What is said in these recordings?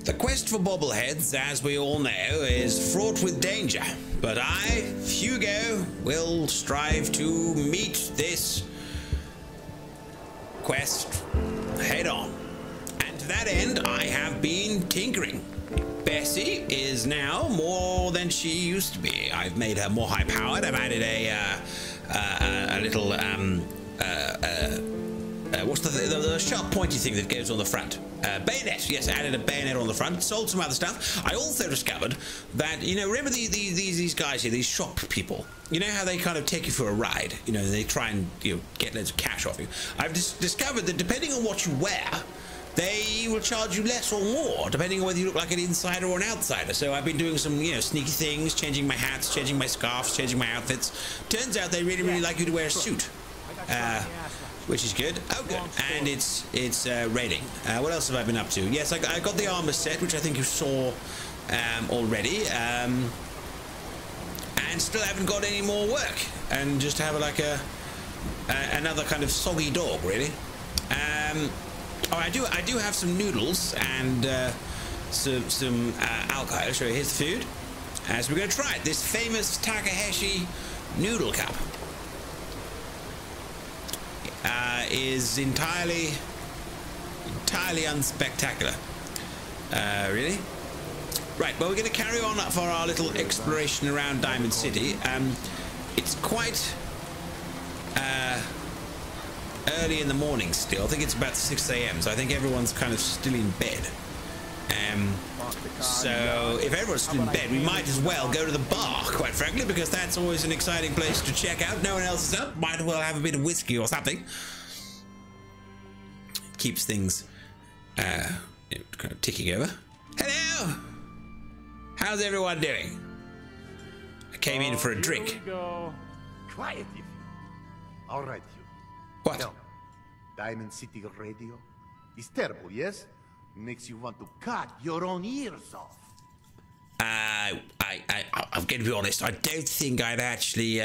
The quest for bobbleheads, as we all know, is fraught with danger. But I, Hugo, will strive to meet this quest head on. And to that end, I have been tinkering. Bessie is now more than she used to be. I've made her more high-powered. I've added a little, what's the sharp pointy thing that goes on the front? Bayonet. Yes, I added a bayonet on the front. Sold some other stuff. I also discovered that, you know, remember these guys here, these shop people. You know how they kind of take you for a ride? You know, they try and, you know, get loads of cash off you. I've discovered that depending on what you wear, they will charge you less or more, depending on whether you look like an insider or an outsider. So I've been doing some, you know, sneaky things, changing my hats, changing my scarves, changing my outfits. Turns out they really like you to wear a suit, which is good. Oh, good. And it's raiding. What else have I been up to? Yes, I got the armor set, which I think you saw already, and still haven't got any more work. And just have like another kind of soggy dog, really. Oh, I do have some noodles and some alcohol. I'll show you. Here's the food. So we're going to try it. This famous Takahashi noodle cup is entirely unspectacular. Really. Right. Well, we're going to carry on for our little exploration around Diamond City. It's quite early in the morning still. I think it's about 6 AM, so I think everyone's kind of still in bed. So if everyone's still in bed, we might as well go to the bar, quite frankly, because that's always an exciting place to check out. No one else is up. Might as well have a bit of whiskey or something. Keeps things kind of ticking over. Hello! How's everyone doing? I came in for a drink. Here we go. Quiet, if you. All right, you. What? Tell me, Diamond City Radio is terrible, yes? Makes you want to cut your own ears off. I'm going to be honest. I don't think I've actually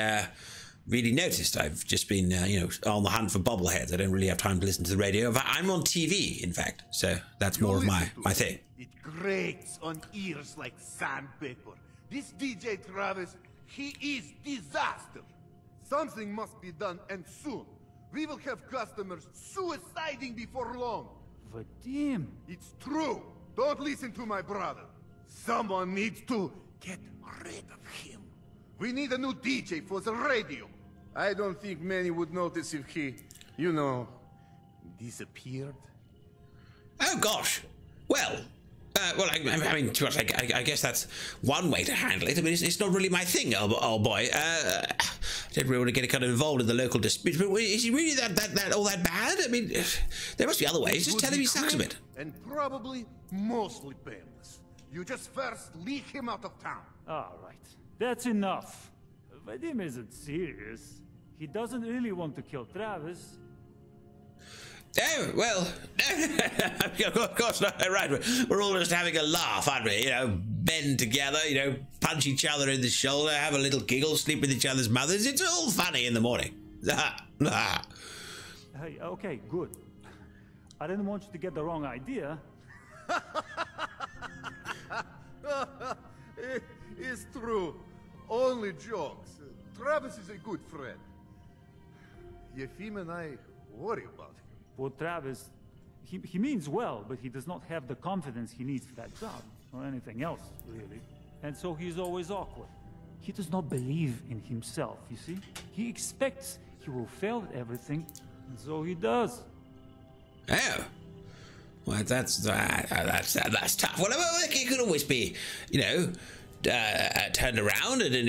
really noticed. I've just been, you know, on the hunt for bobbleheads. I don't really have time to listen to the radio. I'm on TV, in fact, so that's more of my thing. It grates on ears like sandpaper. This DJ Travis, he is disaster. Something must be done, and soon. We will have customers suiciding before long. Vadim. It's true. Don't listen to my brother. Someone needs to get rid of him. We need a new DJ for the radio. I don't think many would notice if he, you know, disappeared. Oh gosh. Well, I mean, to be honest, I guess that's one way to handle it. I mean, it's not really my thing, old boy. I don't really want to get kind of involved in the local dispute. But is he really all that bad? I mean, there must be other ways. Just tell him he sucks a bit. And probably mostly painless. You just first lead him out of town. All right, that's enough. Vadim isn't serious. He doesn't really want to kill Travis. Oh, well, of course not. Right, we're all just having a laugh, aren't we? You know, bend together, you know, punch each other in the shoulder, have a little giggle, sleep with each other's mothers. It's all funny in the morning. Hey, okay, good. I didn't want you to get the wrong idea. It's true. Only jokes. Travis is a good friend. Yefim and I worry about him. For Travis, he means well, but he does not have the confidence he needs for that job, or anything else, really. And so he's always awkward. He does not believe in himself, you see? He expects he will fail at everything, and so he does. Oh. Well, that's tough. Well, it could always be, you know, turned around and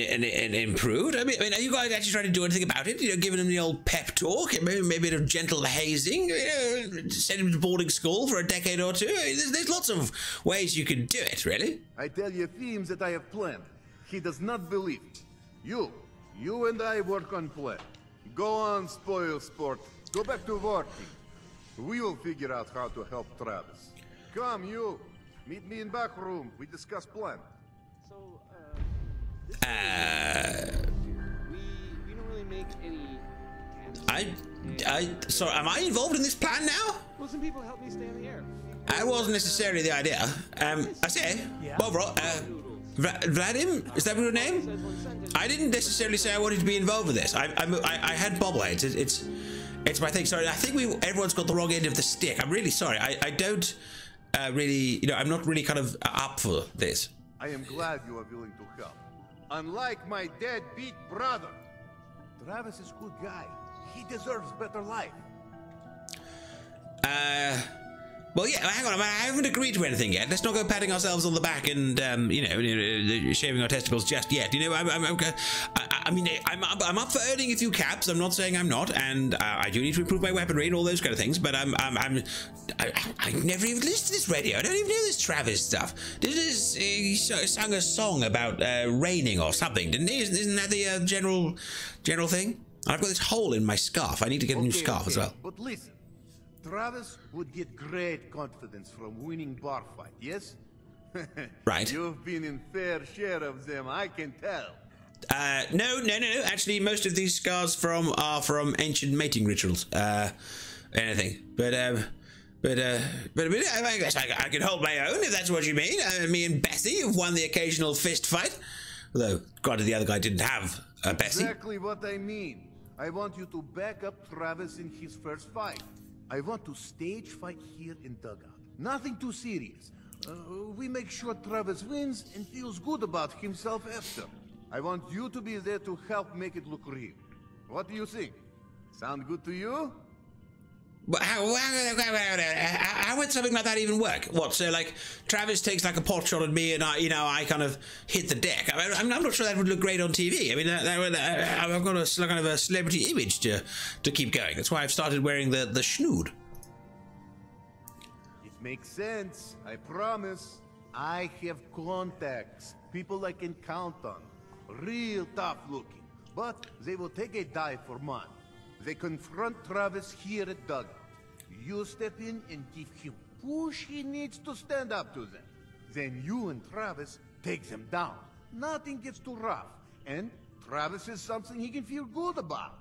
improved. I mean, are you guys actually trying to do anything about it? You know, giving him the old pep talk, maybe a bit of gentle hazing, you know, send him to boarding school for a decade or two. There's lots of ways you can do it, really. I tell you themes that I have planned. He does not believe. You and I work on plan. Go on, spoil sport. Go back to working. We will figure out how to help Travis. Come, you. Meet me in back room. We discuss plan. So, we don't really make any sorry, am I involved in this plan now? Well, some people help me stay in the air. That wasn't necessarily the idea. I say, overall, Vladim, is that your name? I didn't necessarily say I wanted to be involved with this. I had bobbleheads. It's my thing. Sorry, I think everyone's got the wrong end of the stick. I'm really sorry. I don't really, I'm not really kind of up for this. I am glad you are willing to help. Unlike my deadbeat brother, Travis is a good guy. He deserves better life. Well, yeah, hang on. I haven't agreed to anything yet. Let's not go patting ourselves on the back and, shaving our testicles just yet. I mean, I'm up for earning a few caps. I'm not saying I'm not, and I do need to improve my weaponry and all those kind of things. But I never even listened to this radio. I don't even know this Travis stuff. He sang a song about raining or something, didn't he? Isn't that the general thing? I've got this hole in my scarf. I need to get a new scarf as well. But listen. Travis would get great confidence from winning bar fight, yes? Right. You've been in fair share of them, I can tell. No. Actually, most of these scars are from ancient mating rituals. Anything. But I guess I can hold my own if that's what you mean. Me and Bessie have won the occasional fist fight. Although, granted, the other guy didn't have a Bessie. Exactly what I mean. I want you to back up Travis in his first fight. I want to stage fight here in Dugout. Nothing too serious. We make sure Travis wins and feels good about himself after. I want you to be there to help make it look real. What do you think? Sound good to you? But how would something like that even work? What, so like Travis takes like a pot shot at me and I kind of hit the deck. I'm not sure that would look great on TV. I mean, I've got a kind of a celebrity image to keep going. That's why I've started wearing the schnood. It makes sense, I promise. I have contacts, people I can count on. Real tough looking, but they will take a dive for money. They confront Travis here at Dugout. You step in and give him push he needs to stand up to them. Then you and Travis take them down. Nothing gets too rough. And Travis is something he can feel good about.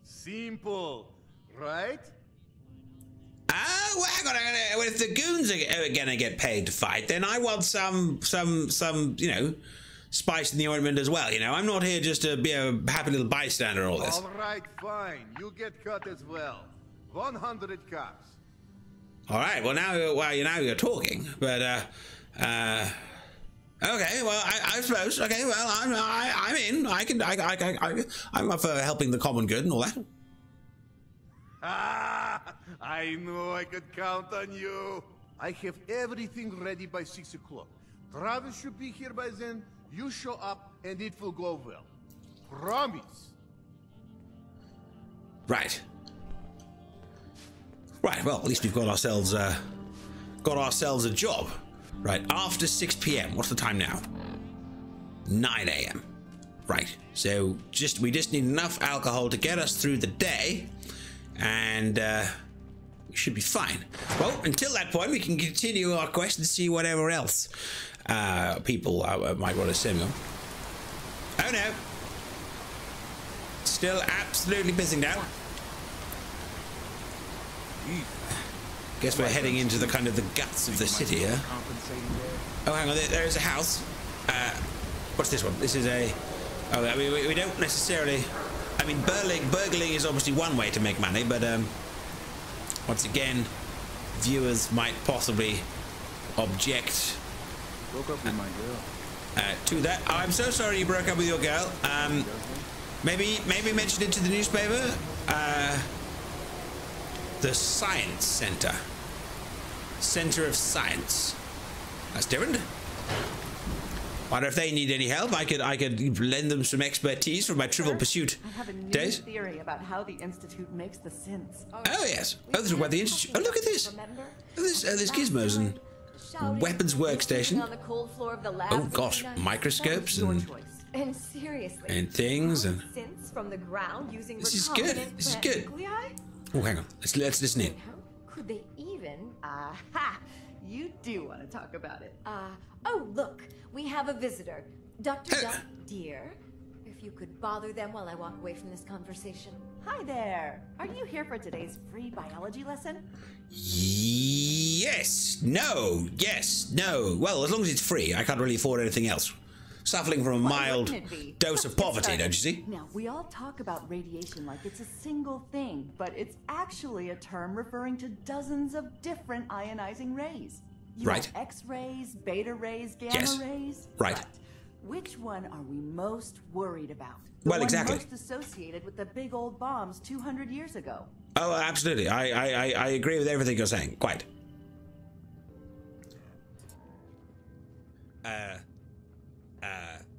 Simple, right? Well, if the goons are gonna get paid to fight, then I want some spice in the ointment as well. I'm not here just to be a happy little bystander or all this. All right, fine. You get cut as well. 100 caps. All right. Well, now you're talking. But okay. Well, I suppose. Okay. Well, I'm in. I'm up for helping the common good and all that. I know I could count on you. I have everything ready by 6 o'clock. Travis should be here by then. You show up and it will go well. Promise. Right. Well, at least we've got ourselves a job. Right. After 6 p.m. What's the time now? 9 a.m. Right. So we just need enough alcohol to get us through the day, and we should be fine. Well, until that point, we can continue our quest and see whatever else people might want to send them. Oh no! Still absolutely pissing down. Guess we're heading into the kind of the guts of the city here. Oh, hang on, there's a house. What's this one? This is a... Oh, I mean, we don't necessarily... I mean, burgling is obviously one way to make money, but once again, viewers might possibly object to that. Oh, I'm so sorry you broke up with your girl. Maybe mention it to the newspaper. The Science Center. Center of Science. That's different. Wonder if they need any help. I could lend them some expertise from my Trivial Pursuit I have a new days. theory about how the Institute makes the synths. Oh yes. Oh, this is where the Institute. Oh, look at this. Remember? There's gizmos and weapons workstation. On the cold floor of the lab Oh gosh, microscopes and seriously. and things and. Synths from the ground using This is good. This is good. Oh, hang on. Let's listen in. How could they even? Aha! You do want to talk about it. Oh, look. We have a visitor. Dr. Duck, dear. If you could bother them while I walk away from this conversation. Hi there. Are you here for today's free biology lesson? Yes. No. Yes. No. Well, as long as it's free, I can't really afford anything else. Suffering from a mild dose of poverty, don't you see? Now, we all talk about radiation like it's a single thing, but it's actually a term referring to dozens of different ionizing rays. You Right. have X-rays, beta rays, gamma Yes. rays. Right. But which one are we most worried about? Well, one exactly. most associated with the big old bombs 200 years ago. Oh, absolutely. I agree with everything you're saying. Quite.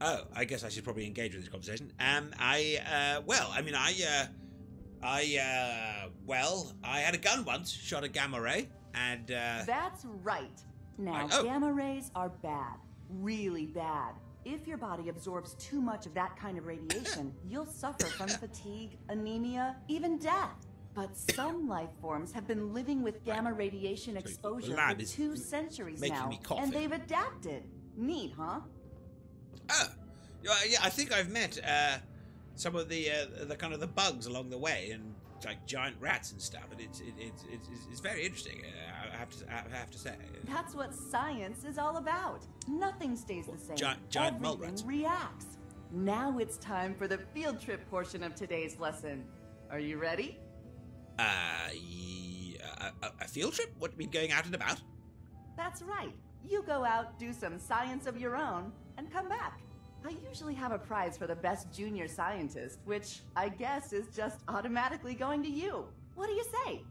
Oh, I guess I should probably engage with this conversation. Well, I had a gun once, shot a gamma ray, and, That's right. Now, Oh. gamma rays are bad. Really bad. If your body absorbs too much of that kind of radiation, you'll suffer from fatigue, anemia, even death. But some life forms have been living with gamma radiation exposure lab for is 2 centuries making now, me cough and here. they've adapted. Neat, huh? oh, yeah, I think I've met, some of the kind of the bugs along the way, and like giant rats and stuff, and it's very interesting. I have to say. That's what science is all about. Nothing stays the same. giant mole rats. Everything reacts. Now it's time for the field trip portion of today's lesson. Are you ready? A field trip? What, mean going out and about? That's right. You go out, do some science of your own, and come back. I usually have a prize for the best junior scientist, which I guess is just automatically going to you. What do you say?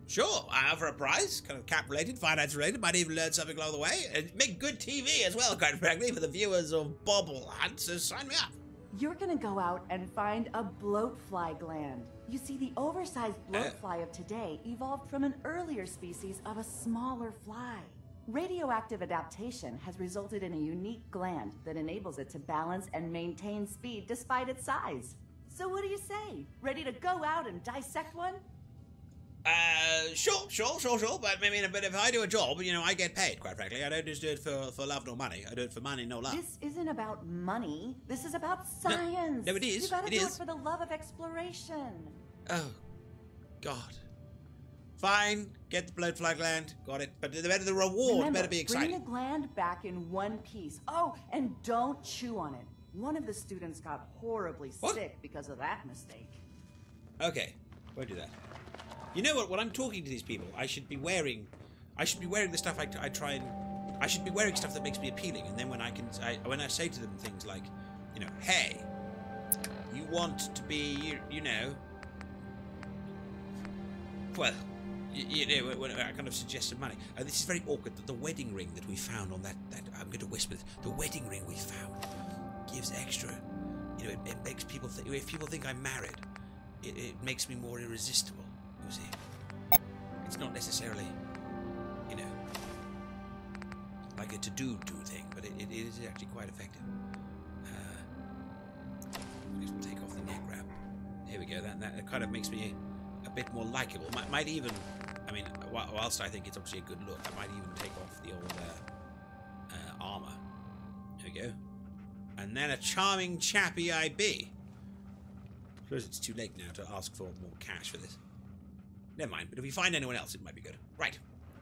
Sure. I offer a prize, kind of cap related, finance related, might even learn something along the way, and make good TV as well, quite frankly, for the viewers of Bobblehead, so sign me up. You're gonna go out and find a bloatfly gland. You see, the oversized bloatfly of today evolved from an earlier species of a smaller fly. Radioactive adaptation has resulted in a unique gland that enables it to balance and maintain speed despite its size. So what do you say? Ready to go out and dissect one? Sure. But I mean, but if I do a job, you know, I get paid, quite frankly. I don't just do it for love nor money. I do it for money, no love. This isn't about money. This is about science. No, it is. You gotta It do it is. for the love of exploration. Oh, God. Fine, get the bloatfly gland, got it. But the reward Remember, better be exciting. bring the gland back in one piece. Oh, and don't chew on it. One of the students got horribly sick because of that mistake. Okay, won't do that. You know what? When I'm talking to these people, I should be wearing the stuff I try and. I should be wearing stuff that makes me appealing, and then when I say to them things like, you know, hey, you want to be, you know, well, you know, when I kind of suggest some money. This is very awkward. The wedding ring that we found on that I'm going to whisper this. The wedding ring we found gives extra. You know, it makes people think. If people think I'm married, it makes me more irresistible. You see, it's not necessarily, you know, like a to-do thing, but it is actually quite effective. I guess we'll take off the neck wrap. Here we go. That kind of makes me a bit more likable. Might even, I mean, whilst I think it's obviously a good look, I might even take off the old armor. There we go. And then a charming chappy I be. I suppose it's too late now to ask for more cash for this. Never mind, but if we find anyone else, it might be good. Right.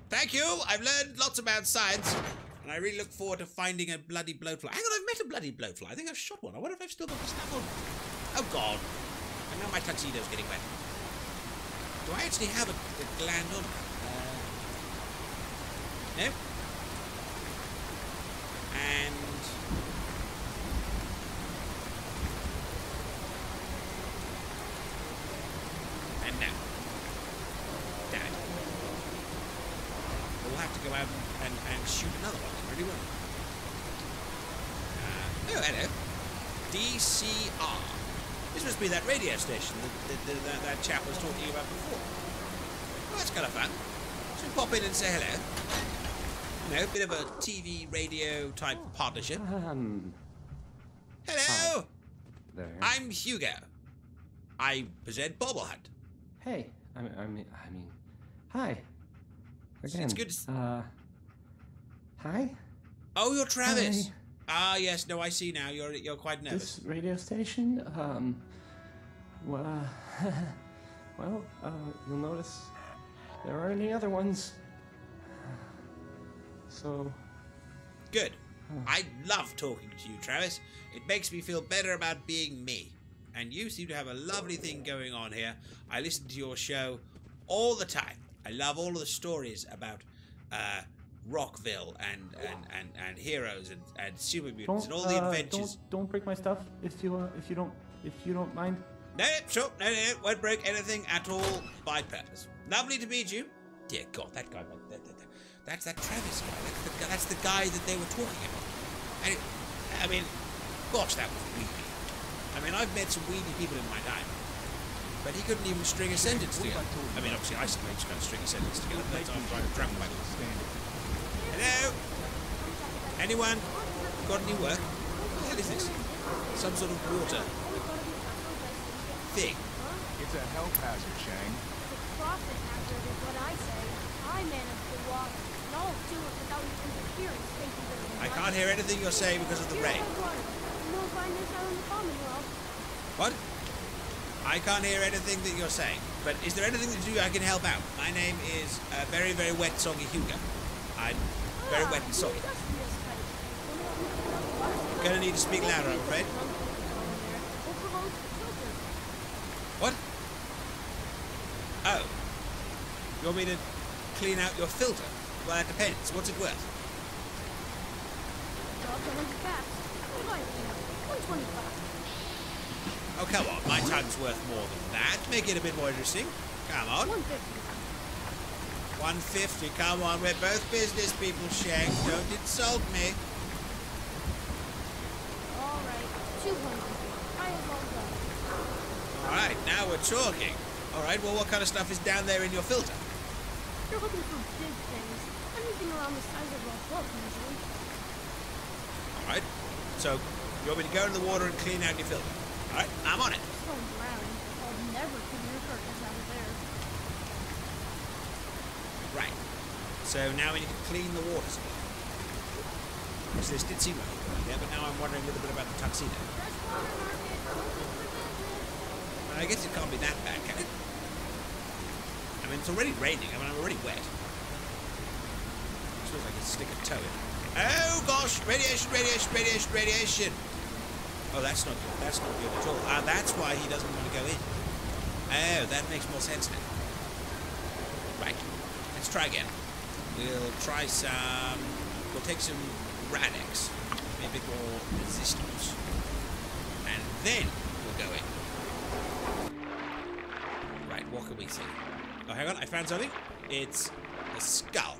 Thank you! I've learned lots about science, and I really look forward to finding a bloody bloatfly. Hang on, I've met a bloody bloatfly. I think I've shot one. I wonder if I've still got the stuff on. Oh, God. And now my tuxedo's getting wet. Do I actually have a gland on? No? And... no. Damn it. We'll have to go out and shoot another one, really, won't we? Oh, hello. DCR. This must be that radio station that chap was talking about before. Well, that's kind of fun. Should pop in and say hello. You know, a bit of a TV radio type partnership. Hello! There. I'm Hugo. I present Bobblehead. Hey, I mean, hi. Again. It's good to hi? Oh, you're Travis. Hi. Ah, yes. No, I see now. You're quite nervous. This radio station, Well, you'll notice there aren't any other ones. So... Good. I love talking to you, Travis. It makes me feel better about being me. And you seem to have a lovely thing going on here. I listen to your show all the time. I love all of the stories about Rockville and heroes and super mutants and all the adventures. Don't break my stuff if you don't mind. No, sure, no, won't break anything at all by purpose. Lovely to meet you. Dear God, that guy, that's that Travis guy. That's the guy that they were talking about. And I mean, gosh, that was weedy. I mean, I've met some weedy people in my time, but he couldn't even string a sentence together. I mean, obviously, I suppose can't string a sentence together. That's after I'm drunk by Hello? Anyone got any work? What the hell is this? Some sort of water thing. It's a health hazard, Shang. It's a profit hazard is what I say. I manage the water, and I'll do it without interference. Thank you very much. I can't hear anything you're saying because of the rain. No find this out in the Commonwealth. What? I can't hear anything that you're saying. But is there anything that I can help out? My name is very, very wet, soggy Hugo. I'm very wet and soggy. Gonna need to speak louder, I'm afraid. What? Oh. You want me to clean out your filter? Well, that depends. What's it worth? Oh, come on. My time's worth more than that. Make it a bit more interesting. Come on. 150. Come on. We're both business people, Shang. Don't insult me. All right. 200. I have all done. All right. Now we're talking. All right. Well, what kind of stuff is down there in your filter? You're looking for big things. Anything around the size of a book, usually. All right. So, you want me to go in the water and clean out your filter? All right. I'm on it. So brown. I'll never clean your curtains out of there. Right. So now we need to clean the water supply. So this did seem like a good idea, but now I'm wondering a little bit about the tuxedo. Well, I guess it can't be that bad, can it? I mean, it's already raining. I mean, I'm already wet. It feels like I can stick a toe in. Oh, gosh. Radiation, radiation, radiation, radiation. Oh, that's not good. That's not good at all. That's why he doesn't want to go in. Oh, that makes more sense now. Right. Let's try again. We'll try some... We'll take some Radix. Maybe a bit more resistance. And then we'll go in. Right, what can we see? Oh, hang on. I found something. It's a skull.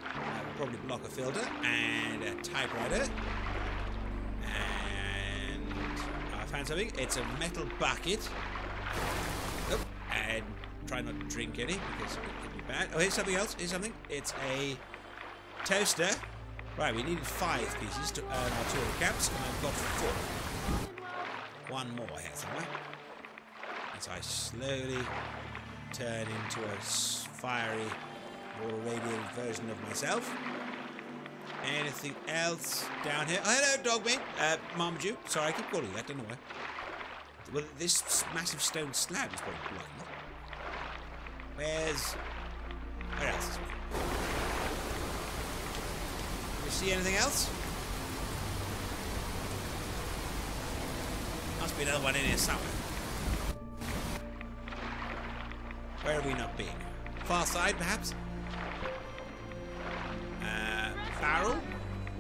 We'll probably block a filter. And a typewriter. And I found something. It's a metal bucket. Nope. And try not to drink any because it could be bad. Oh, here's something else. Here's something. It's a toaster. Right, we needed 5 pieces to earn our 200 caps, and I've got 4. One more here somewhere. As I slowly turn into a fiery, more radiant version of myself. Anything else down here? Oh, hello, Dogmeat. Marmaduke. Sorry, I keep calling you that. Don't know why. Well, this massive stone slab is probably blocking it. Where else is it? Do you see anything else? Must be another one in here somewhere. Where have we not been? Far side, perhaps? Barrel?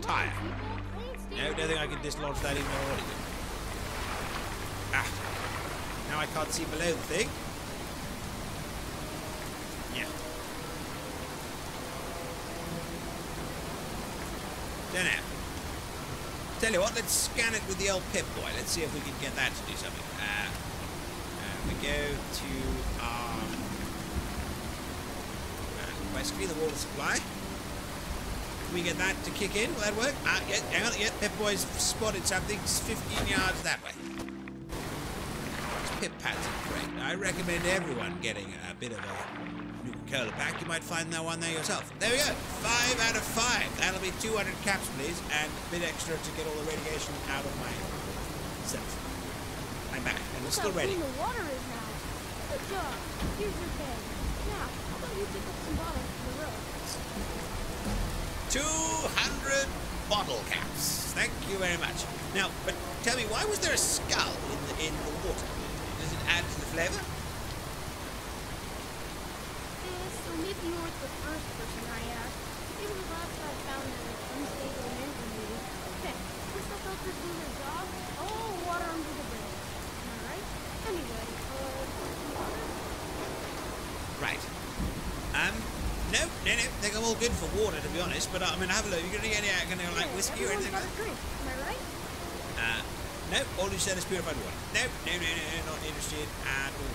Tire. No, don't think I can dislodge that even though I already do. Ah. Now I can't see below the thing. Yeah. Don't know. Tell you what, let's scan it with the old Pip-Boy. Let's see if we can get that to do something. We go to our... basically the water supply. Can we get that to kick in? Will that work? Yeah, hang on. Yeah, Pip-Boy's spotted something. It's 15 yards that way. These pip pads are great. I recommend everyone getting a bit of a Nuka-Cola pack. You might find that one there yourself. There we go. 5 out of 5. That'll be 200 caps, please, and a bit extra to get all the radiation out of myself. I'm back. And it's Look still how ready. clean the water is now. Good job. Here's your bag. Now, how about you pick up some bottles from the road? 200 bottle caps. Thank you very much. Now, but tell me, why was there a skull in the water? Does it add to the flavor? So maybe you weren't the first person I asked. Maybe the last I found an unstable mansion maybe. Hey, let's not go for doing their job. Oh, water under the bridge. Am I right? Anyway, water? Right. No, they're all good for water, to be honest. But I mean, have a look. You gonna get any like whiskey or anything like that? Drink. Am I right? No. All you said is purified water. No, not interested at all.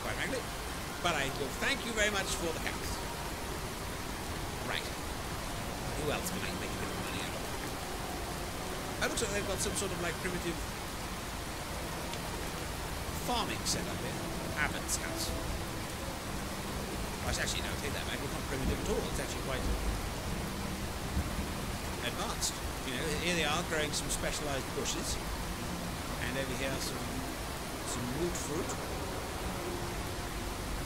Quite frankly. But I will thank you very much for the caps. Right. Who else can I make a bit of money out of? It looks like they've got some sort of like primitive farming set up here. Abbott's house. Well, actually, no, take that back. It's not primitive at all. It's actually quite advanced. You know, here they are growing some specialised bushes, and over here some wood fruit,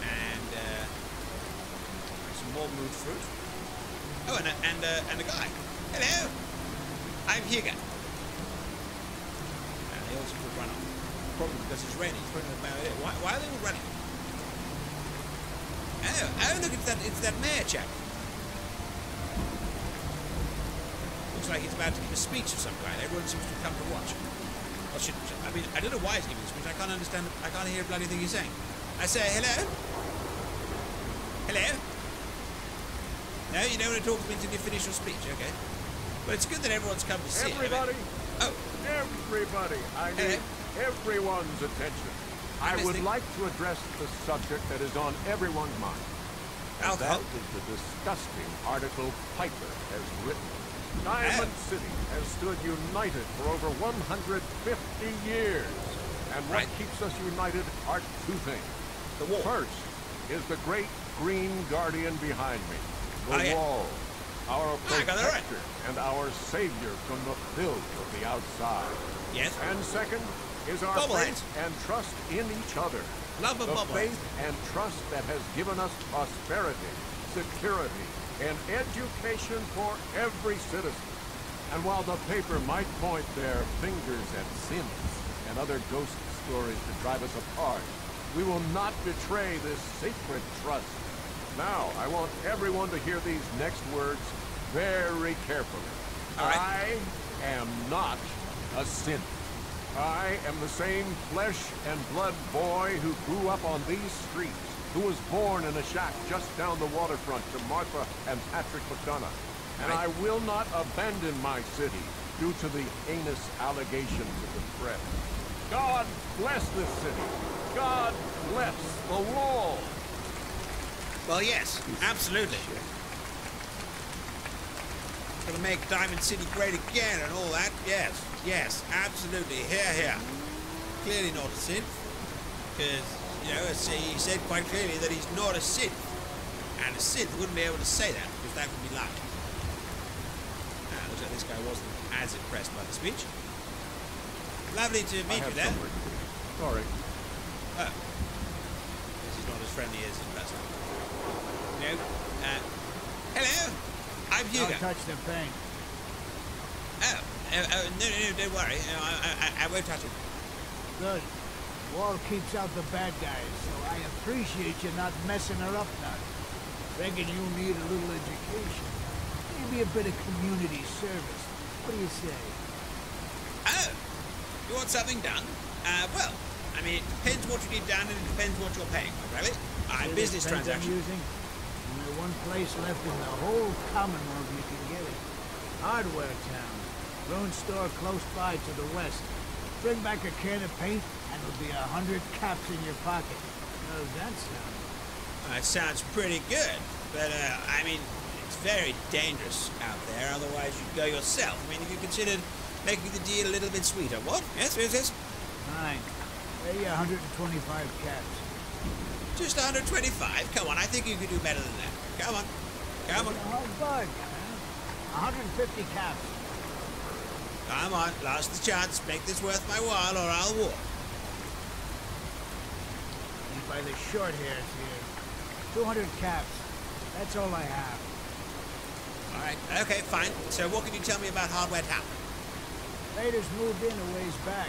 and some more mood fruit. Oh, and a guy. Hello, I'm Hugo. And they also could run off. Probably because it's raining. It's probably about it. Why are they all running? Oh, look, it's that mayor chap. Looks like he's about to give a speech of some kind. Everyone seems to come to watch. Or I mean, I don't know why he's giving a speech. I can't understand. I can't hear a bloody thing he's saying. I say, hello? Hello? No, you don't want to talk to me until you finish your speech, okay? But it's good that everyone's come to see it. Everybody! Oh. Everybody! I need everyone's attention. I would like to address the subject that is on everyone's mind. And that is the disgusting article Piper has written. Diamond City has stood united for over 150 years. And what keeps us united are two things. The wall. First is the great green guardian behind me. The wall. Our protector and our savior from the filth of the outside. Yes. And second is our faith and trust in each other. Love of the faith and trust that has given us prosperity, security, and education for every citizen. And while the paper might point their fingers at sins and other ghost stories to drive us apart, we will not betray this sacred trust. Now, I want everyone to hear these next words very carefully. I am not a sin. I am the same flesh and blood boy who grew up on these streets, who was born in a shack just down the waterfront to Martha and Patrick McDonough. And I will not abandon my city due to the heinous allegations of the press. God bless this city. God bless the wall. Well, yes, absolutely. Gonna make Diamond City great again and all that. Yes, absolutely. Here. Clearly not a synth, because you know he said quite clearly that he's not a synth, and a synth wouldn't be able to say that because that would be lying. Looks like this guy wasn't as impressed by the speech. Lovely to meet you there. Sorry. Oh, this is not as friendly as in person. No. Hello. I'm Hugo. Don't touch the paint. No, don't worry. I won't touch it. Good. Wall keeps out the bad guys, so I appreciate you not messing her up now. Reckon you need a little education. Maybe a bit of community service. What do you say? Oh, you want something done? Well, I mean, it depends what you need done and it depends what you're paying for, really. Business transaction. Only one place left in the whole Commonwealth you can get it. Hardware Town. Drone store close by to the west. Bring back a can of paint and it'll be 100 caps in your pocket. How does that sound? It sounds pretty good, but I mean, it's very dangerous out there. Otherwise, you'd go yourself. I mean, if you considered making the deal a little bit sweeter, what? Yes. Fine. Pay you 125 caps. Just 125? Come on, I think you could do better than that. Come on. Oh, bud. 150 caps. Come on, last the chance. Make this worth my while or I'll walk. by the short hairs here. 200 caps. That's all I have. Alright, okay, fine. So what can you tell me about Hardware Town? Raiders moved in a ways back.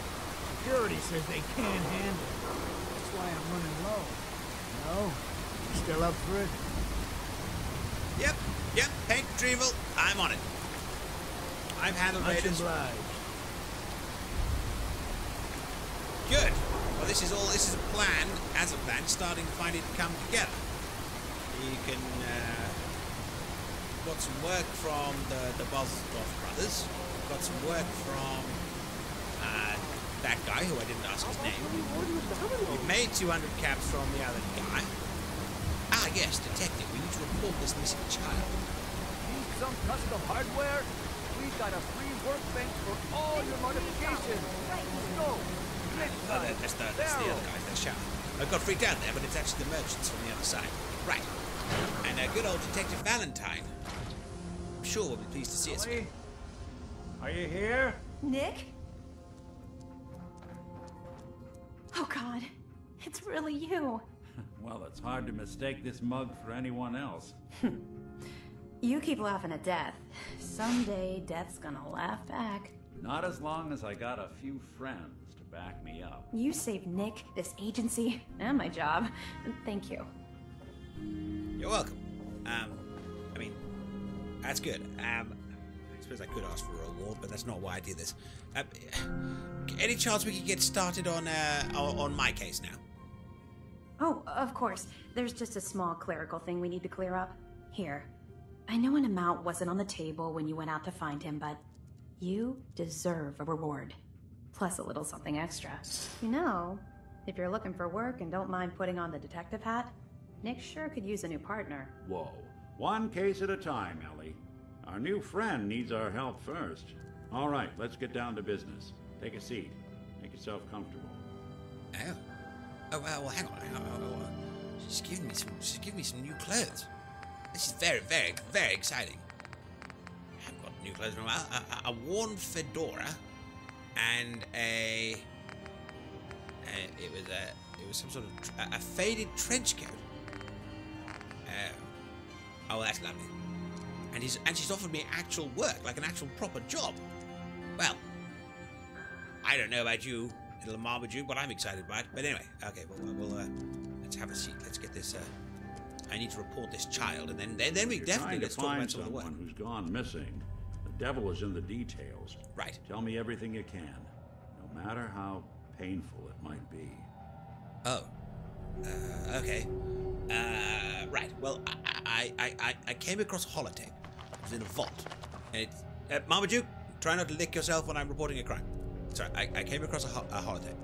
Security says they can't handle it. That's why I'm running low. No? You still up for it? Yep, paint retrieval. I'm on it. I've handled Much raiders. obliged. Good. Well, this is a plan, as a plan, starting to finally come together. You can, got some work from the Bobblehead brothers. Got some work from, that guy who I didn't ask his name. We've made 200 caps from the other guy. Ah, yes, detective. We need to report this missing child. Need some custom hardware? We've got a free workbench for all your modifications. Let's go. That's the other guy, the shower. I got freaked out there, but it's actually the merchants from the other side. Right. And good old Detective Valentine. I'm sure we'll be pleased to see us. Are you here? Nick? Oh God, it's really you. Well, it's hard to mistake this mug for anyone else. You keep laughing at death. Someday, death's gonna laugh back. Not as long as I got a few friends to back me up. You saved Nick, this agency, and my job. Thank you. You're welcome. I mean, that's good. I suppose I could ask for a reward, but that's not why I did this. Any chance we could get started on my case now? Oh, of course. There's just a small clerical thing we need to clear up. Here. I know an amount wasn't on the table when you went out to find him, but you deserve a reward. Plus a little something extra. You know, if you're looking for work and don't mind putting on the detective hat, Nick sure could use a new partner. Whoa. One case at a time, Ellie. Our new friend needs our help first. All right, let's get down to business. Take a seat. Make yourself comfortable. Oh, well, hang on. She's giving me some new clothes. This is very, very, very exciting. I haven't got new clothes in a while. A worn fedora and it was some sort of a faded trench coat. Oh, that's lovely. And she's offered me actual work, like an actual proper job. Well, I don't know about you, little Marmaduke, but I'm excited by it. But anyway, okay, we'll let's have a seat. Let's get this. I need to report this child, and then we definitely let's talk about some of the work. Who's gone missing. The devil is in the details. Right. Tell me everything you can, no matter how painful it might be. Oh. Okay. Right. Well, I came across a holotape. It was in a vault. And it's... Marmaduke, try not to lick yourself when I'm reporting a crime. Sorry, I came across a holotape.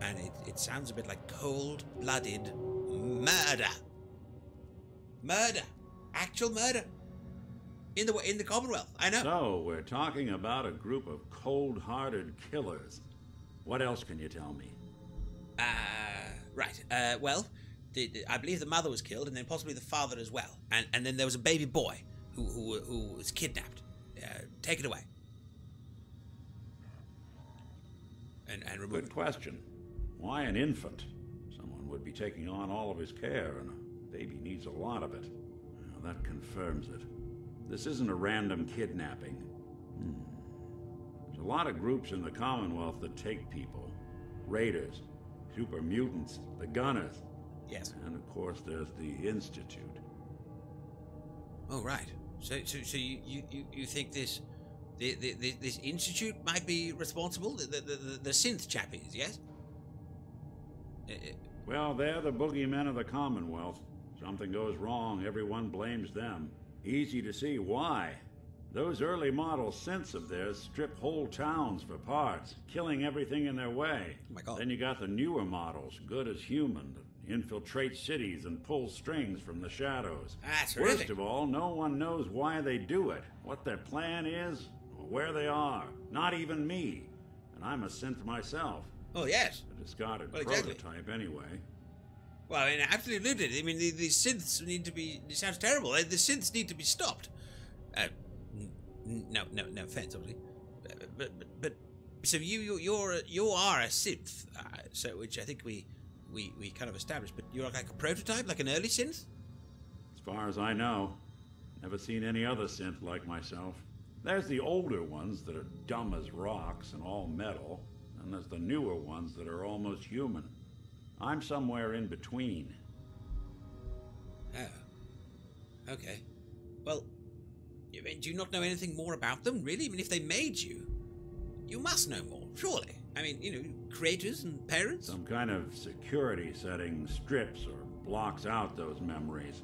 And it sounds a bit like cold-blooded murder. Murder. Actual murder. In the Commonwealth, I know. So, we're talking about a group of cold-hearted killers. What else can you tell me? Right. Well, I believe the mother was killed, and then possibly the father as well. And then there was a baby boy who was kidnapped, taken away, and removed. Good question. Why an infant? Someone would be taking on all of his care, and a baby needs a lot of it. Well, that confirms it. This isn't a random kidnapping. There's a lot of groups in the Commonwealth that take people. Raiders, super mutants, the Gunners. Yes. And of course there's the Institute. Oh, right. So you think this Institute might be responsible? The synth chappies, yes? Well, they're the boogeymen of the Commonwealth. Something goes wrong, everyone blames them. Easy to see why. Those early model synths of theirs strip whole towns for parts, killing everything in their way. Oh my God. Then you got the newer models, good as human, that infiltrate cities and pull strings from the shadows. That's terrific. Worst of all, no one knows why they do it, what their plan is, or where they are. Not even me. And I'm a synth myself. Oh, yes. A discarded exactly. prototype anyway. Well, I mean, absolutely lived it. I mean, the synths need to be... It sounds terrible. The synths need to be stopped. No offense, obviously. But so you are a synth, so which I think we we kind of established, but you're like a prototype, like an early synth? As far as I know. Never seen any other synth like myself. There's the older ones that are dumb as rocks and all metal, and there's the newer ones that are almost human. I'm somewhere in between. Oh. Okay. Well, do you not know anything more about them, really? I mean, if they made you, you must know more, surely. I mean, you know, creators and parents? Some kind of security setting strips or blocks out those memories.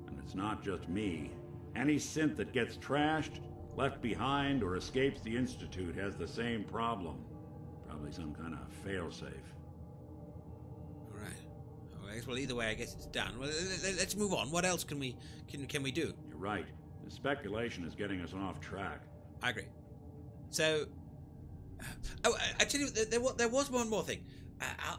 And it's not just me. Any synth that gets trashed, left behind, or escapes the Institute has the same problem. Probably some kind of failsafe. All right. Well, either way, I guess it's done. Well, let's move on. What else can we do? You're right. The speculation is getting us off track. I agree. So, I tell you, there was one more thing.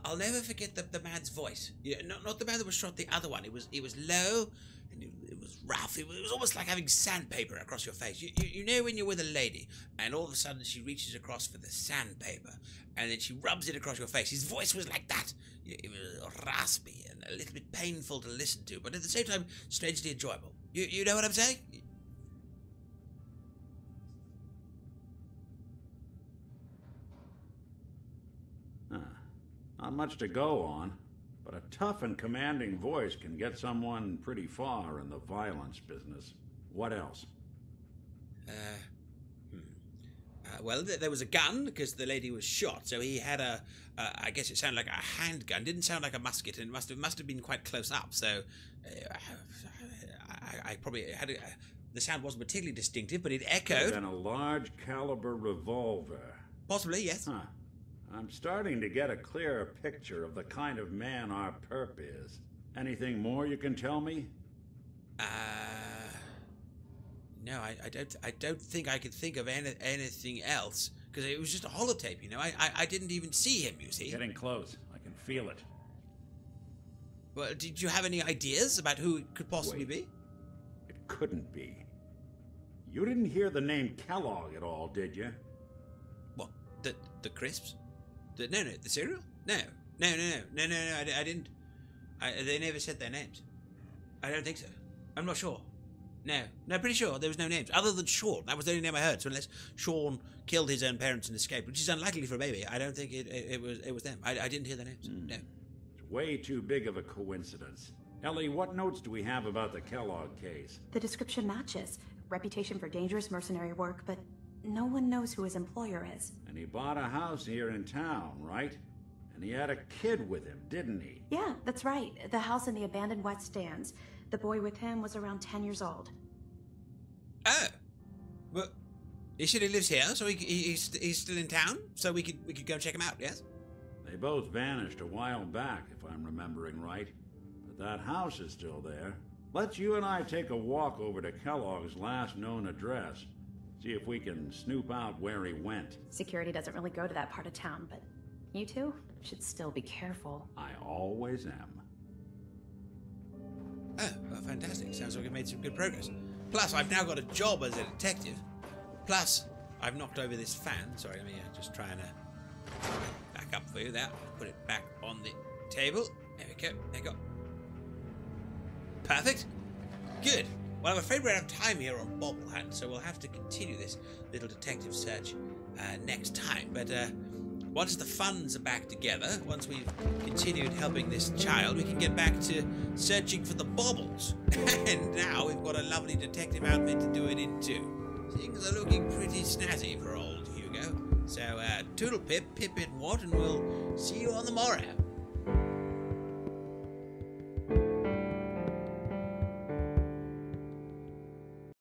I'll never forget the man's voice. Yeah, not the man that was shot. The other one. It was low. And it was rough. It was almost like having sandpaper across your face. You know when you're with a lady and all of a sudden she reaches across for the sandpaper and then she rubs it across your face. His voice was like that. It was raspy and a little bit painful to listen to, but at the same time strangely enjoyable. You know what I'm saying? Not much to go on. But a tough and commanding voice can get someone pretty far in the violence business. What else? Well, there was a gun, because the lady was shot, so he had I guess it sounded like a handgun. Didn't sound like a musket, and it must have been quite close up, so I probably had the sound wasn't particularly distinctive, but it echoed. And a large caliber revolver. Possibly, yes. Huh. I'm starting to get a clearer picture of the kind of man our perp is. Anything more you can tell me? No, I don't think I could think of anything else, because it was just a holotape, you know. I didn't even see him, you see. Getting close. I can feel it. Well, did you have any ideas about who it could possibly be? It couldn't be. You didn't hear the name Kellogg at all, did you? What? The crisps? No, the cereal? No, I didn't. They never said their names. I don't think so. I'm not sure. No, pretty sure there was no names other than Sean. That was the only name I heard. So unless Sean killed his own parents and escaped, which is unlikely for a baby, I don't think it was them. I didn't hear their names. No. It's way too big of a coincidence. Ellie, what notes do we have about the Kellogg case? The description matches. Reputation for dangerous mercenary work, but no one knows who his employer is. And he bought a house here in town, right? And he had a kid with him, didn't he? Yeah, that's right. The house in the abandoned West Stands. The boy with him was around 10 years old. Oh. Well, he said he lives here, so he's still in town, so we could go check him out, yes? They both vanished a while back, if I'm remembering right. But that house is still there. Let's you and I take a walk over to Kellogg's last known address. See if we can snoop out where he went. Security doesn't really go to that part of town, but you two should still be careful. I always am. Oh, well, fantastic. Sounds like we've made some good progress. Plus, I've now got a job as a detective. Plus, I've knocked over this fan. Sorry, let me just try and back up for you there. Put it back on the table. There we go. There you go. Perfect. Good. Well, I'm afraid we're out of time here on Bobblehead, so we'll have to continue this little detective search next time. But once the funds are back together, once we've continued helping this child, we can get back to searching for the baubles. And now we've got a lovely detective outfit to do it in too. Things are looking pretty snazzy for old Hugo. So, toodle pip, pip it what, and we'll see you on the morrow.